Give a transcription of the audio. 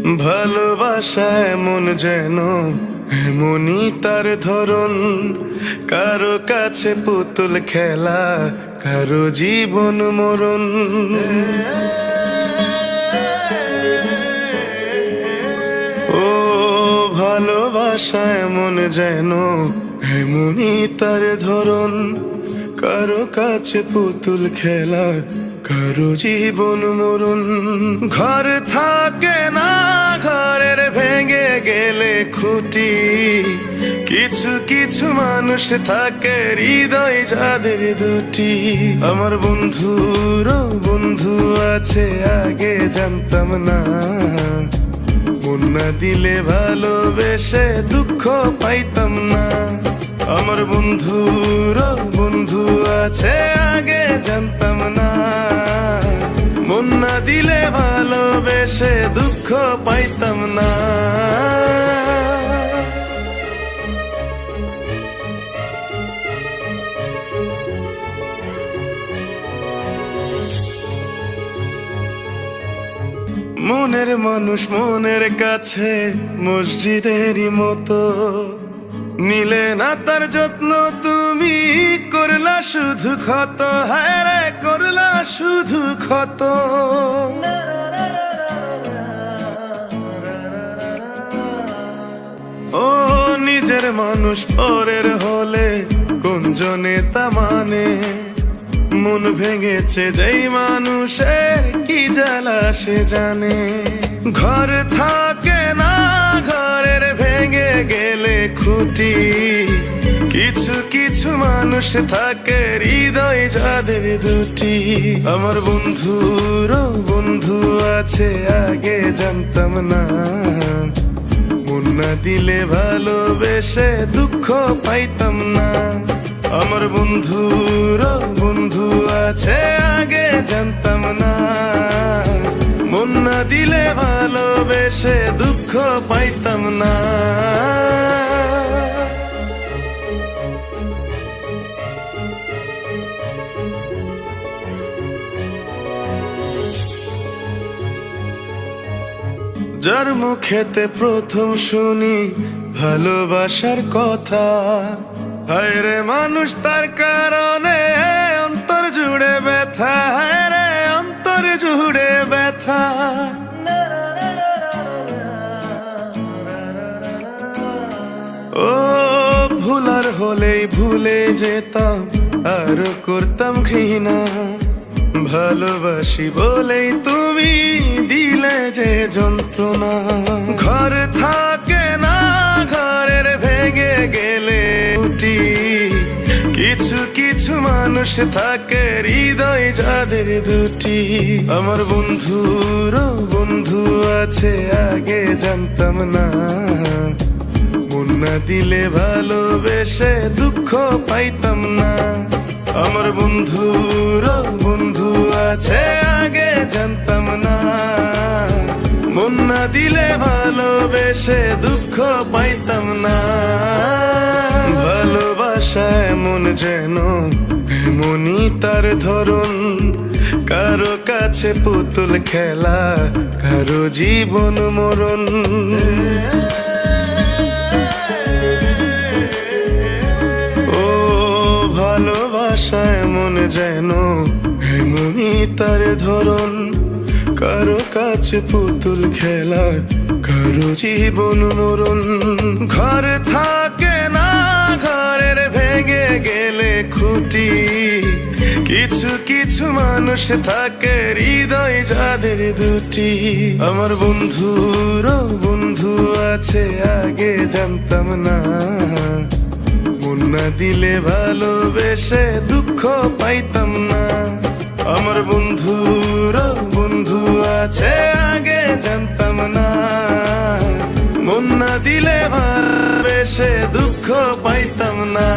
ভালোবাসা এমন যেন এমনই তার ধরন, কারো কাছে পুতুল খেলা, কারো জীবন মরণ। ও ভালোবাসা এমন যেন এমনই তার ধরন, কারো কাছে পুতুল খেলা, কারো জীবন মরণ। ঘর থাকে না, ঘরের ভেঙে গেলে খুঁটি, কিছু কিছু মানুষ থাকে হৃদয় যাদের দুটি। আমার বন্ধুর বন্ধু আছে আগে জানতাম না, মন না দিলে ভালোবেসে দুঃখ পাইতাম না। আমার বন্ধুর বন্ধু আছে আগে জানতাম না, মন না দিলে ভালোবেসে দুঃখ পাইতাম না। মনের মানুষ মনের কাছে মসজিদেরই মতো, নিলে না তার যত্ন তুমি, করলা শুধু ক্ষত। হায় রে করলা শুধু ক্ষত। ও নিজের মানুষ পরের হলে কোন জনে তা মানে, মন ভেঙেছে যেই মানুষের কি জ্বালা সে জানে। ঘর থাকে না, ঘরের ভেঙে গেলে খুঁটি, কিছু কিছু মানুষ থাকে হৃদয় যাদের দুটি। আমার বন্ধুর বন্ধু আছে আগে জানতাম না, মন না দিলে ভালোবেসে দুঃখ পাইতাম না। আমার বন্ধুর বন্ধু আছে আগে জানতাম না, মন না দিলে ভালোবেসে দুঃখ পাইতাম না। যার মুখেতে প্রথম শুনি ভালোবাসার কথা, হায় রে মানুষ তার কারণে অন্তর জুড়ে ব্যথা। হায় রে অন্তর জুড়ে ব্যথা। ও ভুলার হলেই ভুলে যেতাম, আর করতাম ঘৃণা। ভালোবাসি বলেই তুমি দিলে যে যন্ত্রণা। ঘর থাকে না, ঘরের ভেঙে গেলে উঠি, কিছু কিছু মানুষ থাকে হৃদয় যাদের দুটি। আমার বন্ধুর বন্ধু আছে আগে জানতাম না, মন না দিলে ভালোবেসে দুঃখ পাইতাম না। আমার বন্ধুর বন্ধু আছে আগে জানতাম না, মন না দিলে ভালোবেসে দুঃখ পাইতাম না। ভালোবাসা এমন যেন এমনই তার ধরন, কারো কাছে পুতুল খেলা, কারো জীবন মরণ। ভালোবাসা এমন যেন এমনই তার ধরন, কারো কাছে পুতুল খেলা, কারো জীবন মরণ। ঘর থাকে না, ঘরের ভেঙে গেলে খুঁটি, কিছু কিছু মানুষ থাকে হৃদয় যাদের দুটি। আমার বন্ধুর বন্ধু আছে আগে জানতাম না, মন না দিলে ভালোবেসে দুঃখ পাইতাম না। আমার বন্ধুর বন্ধু আছে আগে জানতাম না, মন না দিলে ভালোবেসে দুঃখ পাইতাম না।